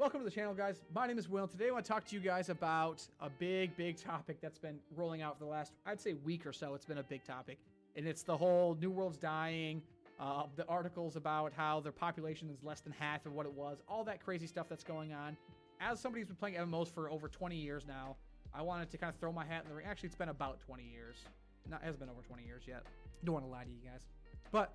Welcome to the channel, guys. My name is Will. Today I want to talk to you guys about a big topic that's been rolling out for the last, I'd say, week or so. It's been a big topic, and it's the whole New World's dying, the articles about how their population is less than half of what it was, all that crazy stuff that's going on. As somebody who's been playing MMOs for over 20 years now, I wanted to kind of throw my hat in the ring. Actually, it's been about 20 years. It hasn't been over 20 years yet. Don't want to lie to you guys. But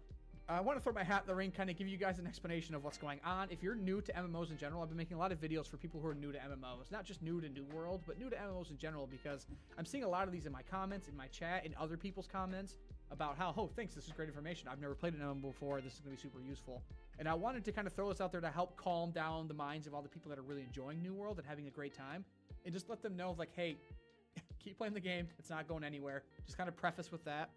I want to throw my hat in the ring, kind of give you guys an explanation of what's going on. If you're new to MMOs in general, I've been making a lot of videos for people who are new to MMOs. Not just new to New World, but new to MMOs in general, because I'm seeing a lot of these in my comments, in my chat, in other people's comments about how, oh, thanks, this is great information. I've never played an MMO before. This is going to be super useful. And I wanted to kind of throw this out there to help calm down the minds of all the people that are really enjoying New World and having a great time. And just let them know, like, hey, keep playing the game. It's not going anywhere. Just kind of preface with that.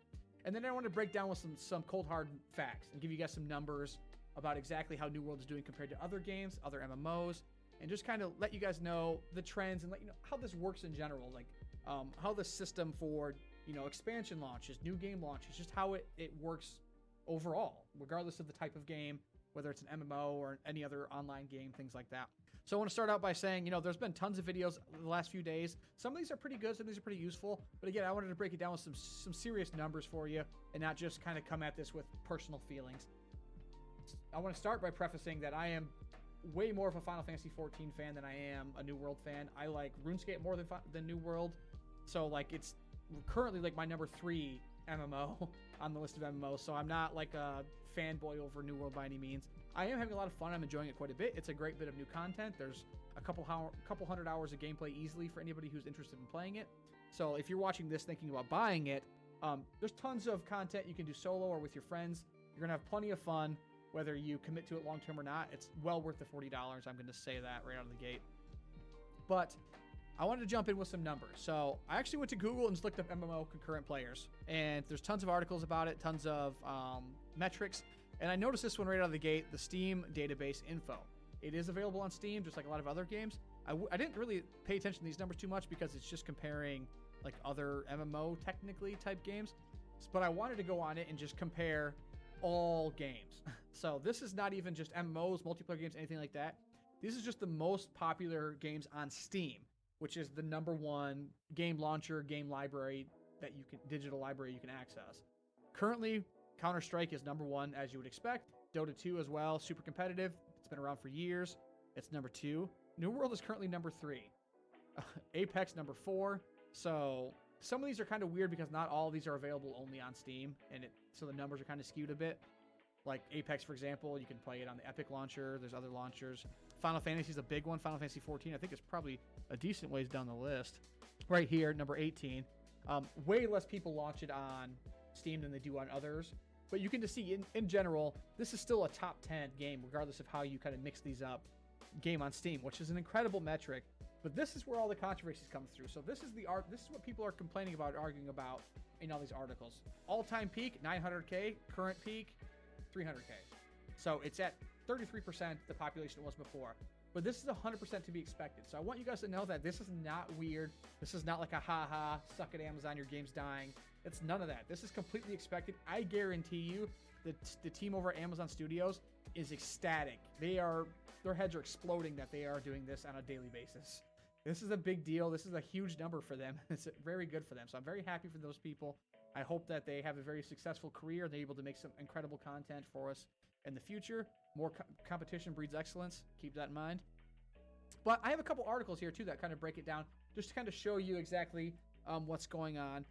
And then I want to break down with some cold hard facts and give you guys some numbers about exactly how New World is doing compared to other games, other MMOs, and just kind of let you guys know the trends and let you know how this works in general, like how the system for, you know, expansion launches, new game launches, just how it works overall, regardless of the type of game, whether it's an MMO or any other online game, things like that. So I want to start out by saying, you know, there's been tons of videos the last few days. Some of these are pretty good, some of these are pretty useful. But again, I wanted to break it down with some serious numbers for you and not just kind of come at this with personal feelings. I want to start by prefacing that I am way more of a Final Fantasy XIV fan than I am a New World fan. I like RuneScape more than New World. So like it's currently like my number 3 MMO on the list of MMOs, so I'm not like a fanboy over New World by any means. I am having a lot of fun. I'm enjoying it quite a bit. It's a great bit of new content. There's a couple hundred hours of gameplay easily for anybody who's interested in playing it. So if you're watching this thinking about buying it, there's tons of content you can do solo or with your friends. You're gonna have plenty of fun, whether you commit to it long term or not. It's well worth the $40. I'm gonna say that right out of the gate. But I wanted to jump in with some numbers. So I actually went to Google and just looked up MMO concurrent players. And there's tons of articles about it, tons of metrics. And I noticed this one right out of the gate, the Steam database info. It is available on Steam, just like a lot of other games. I didn't really pay attention to these numbers too much because it's just comparing like other MMO technically type games. But I wanted to go on it and just compare all games. So this is not even just MMOs, multiplayer games, anything like that. This is just the most popular games on Steam, which is the #1 game launcher, game library that you can, digital library you can access. Currently, Counter-Strike is #1, as you would expect. Dota 2 as well, super competitive. It's been around for years. It's number 2. New World is currently number 3. Apex number 4. So some of these are kind of weird because not all of these are available only on Steam, and so the numbers are kind of skewed a bit. Like Apex, for example, you can play it on the Epic launcher. There's other launchers. Final Fantasy is a big one. Final Fantasy XIV, I think, is probably a decent ways down the list. Right here, number 18. Way less people launch it on Steam than they do on others. But you can just see, in general, this is still a top 10 game, regardless of how you kind of mix these up. Game on Steam, which is an incredible metric. But this is where all the controversies come through. So this is what people are complaining about, arguing about in all these articles. All-time peak, 900K. Current peak, 300K. So it's at 33% the population it was before. But this is 100% to be expected. So I want you guys to know that this is not weird. This is not like a ha-ha, suck at Amazon, your game's dying. It's none of that. This is completely expected. I guarantee you that the team over at Amazon Studios is ecstatic. Their heads are exploding that they are doing this on a daily basis. This is a big deal. This is a huge number for them. It's very good for them. So I'm very happy for those people. I hope that they have a very successful career. They're able to make some incredible content for us in the future. More competition breeds excellence. Keep that in mind. But I have a couple articles here, too, that kind of break it down, just to kind of show you exactly what's going on.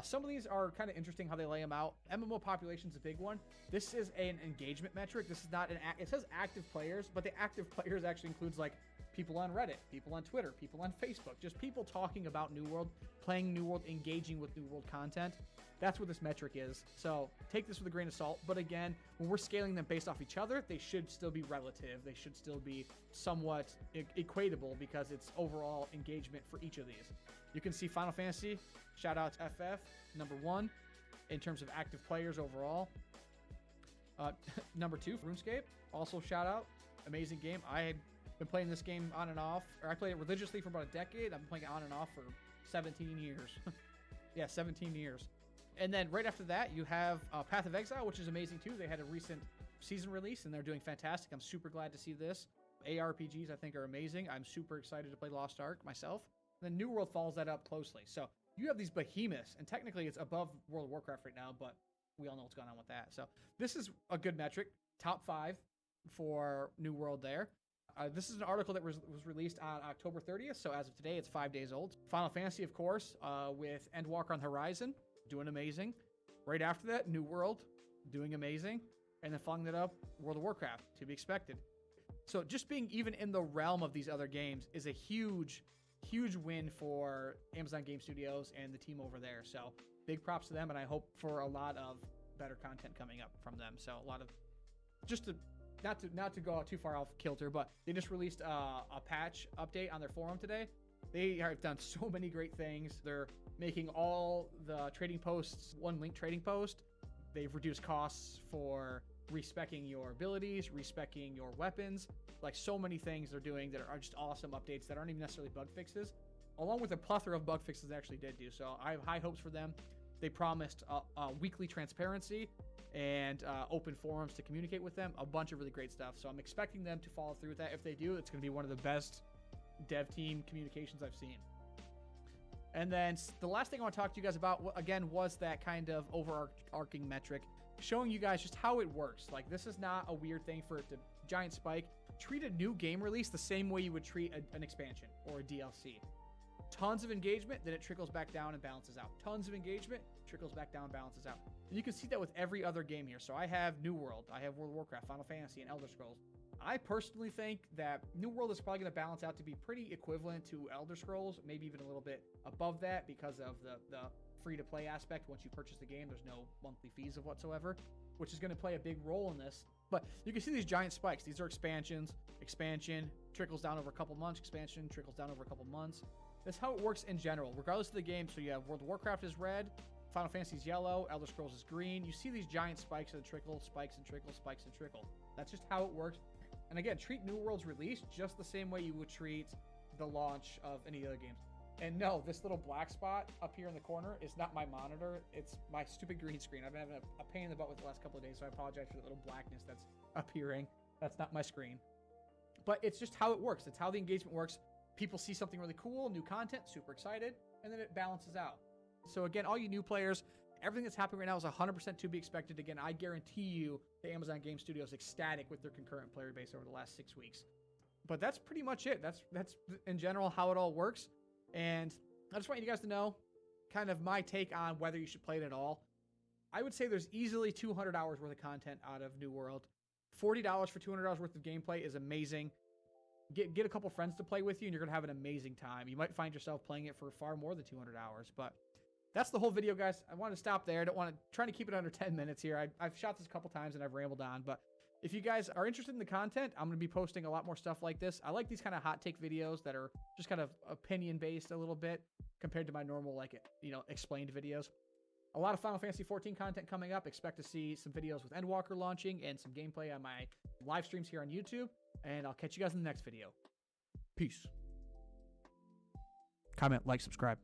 Some of these are kind of interesting how they lay them out. MMO population is a big one. This is an engagement metric. This is not it says active players, but the active players actually includes like people on Reddit, people on Twitter, people on Facebook, just people talking about New World, playing New World, engaging with New World content. That's what this metric is. So take this with a grain of salt. But again, when we're scaling them based off each other, they should still be relative. They should still be somewhat equatable because it's overall engagement for each of these. You can see Final Fantasy, shout out to FF, #1 in terms of active players overall. Number 2, RuneScape, also shout out, amazing game. I had been playing this game on and off, or I played it religiously for about a decade. I've been playing it on and off for 17 years. Yeah, 17 years. And then right after that, you have Path of Exile, which is amazing too. They had a recent season release, and they're doing fantastic. I'm super glad to see this. ARPGs I think are amazing. I'm super excited to play Lost Ark myself. And then New World follows that up closely. So you have these behemoths, and technically it's above World of Warcraft right now, but we all know what's going on with that. So this is a good metric. Top 5 for New World there. This is an article that was released on October 30th, so as of today, it's 5 days old. Final Fantasy, of course, with Endwalker on the horizon, doing amazing. Right after that, New World, doing amazing. And then following that up, World of Warcraft, to be expected. So just being even in the realm of these other games is a huge, huge win for Amazon Game Studios and the team over there. So big props to them, and I hope for a lot of better content coming up from them. So a lot of, just to not to go out too far off kilter, but they just released a patch update on their forum today. They have done so many great things. They're making all the trading posts one link trading post. They've reduced costs for respeccing your abilities, respeccing your weapons, like so many things they're doing that are just awesome updates that aren't even necessarily bug fixes, along with a plethora of bug fixes they actually did do. So I have high hopes for them. They promised weekly transparency and open forums to communicate with them, a bunch of really great stuff. So I'm expecting them to follow through with that. If they do, it's going to be one of the best dev team communications I've seen. And then the last thing I want to talk to you guys about, again, was that kind of overarching metric, showing you guys just how it works. Like, this is not a weird thing for it to giant spike. Treat a new game release the same way you would treat an expansion or a DLC. Tons of engagement, then it trickles back down and balances out. Tons of engagement, trickles back down, balances out. And you can see that with every other game here. So I have New World, I have World of Warcraft, Final Fantasy, and Elder Scrolls. I personally think that New World is probably going to balance out to be pretty equivalent to Elder Scrolls, maybe even a little bit above that because of the free-to-play aspect. Once you purchase the game, there's no monthly fees of whatsoever, which is going to play a big role in this. But you can see these giant spikes. These are expansions. Expansion trickles down over a couple months. Expansion trickles down over a couple months. That's how it works in general, regardless of the game. So you have World of Warcraft is red, Final Fantasy is yellow, Elder Scrolls is green. You see these giant spikes and trickle, spikes and trickle, spikes and trickle. That's just how it works. And again, treat New World's release just the same way you would treat the launch of any other games. And no, this little black spot up here in the corner is not my monitor. It's my stupid green screen. I've been having a pain in the butt with it the last couple of days, so I apologize for the little blackness that's appearing. That's not my screen. But it's just how it works. It's how the engagement works. People see something really cool, new content, super excited, and then it balances out. So again, all you new players, everything that's happening right now is 100% to be expected. Again, I guarantee you the Amazon Game Studios is ecstatic with their concurrent player base over the last 6 weeks. But that's pretty much it. That's in general how it all works. And I just want you guys to know kind of my take on whether you should play it at all. I would say there's easily 200 hours worth of content out of New World. $40 for 200 hours worth of gameplay is amazing. Get a couple friends to play with you, and you're going to have an amazing time. You might find yourself playing it for far more than 200 hours, but that's the whole video, guys. I want to stop there. I don't want to try to keep it under 10 minutes here. I've shot this a couple times, and I've rambled on, but if you guys are interested in the content, I'm going to be posting a lot more stuff like this. I like these kind of hot take videos that are just kind of opinion-based a little bit compared to my normal, like, explained videos. A lot of Final Fantasy XIV content coming up. Expect to see some videos with Endwalker launching and some gameplay on my live streams here on YouTube. And I'll catch you guys in the next video. Peace. Comment, like, subscribe.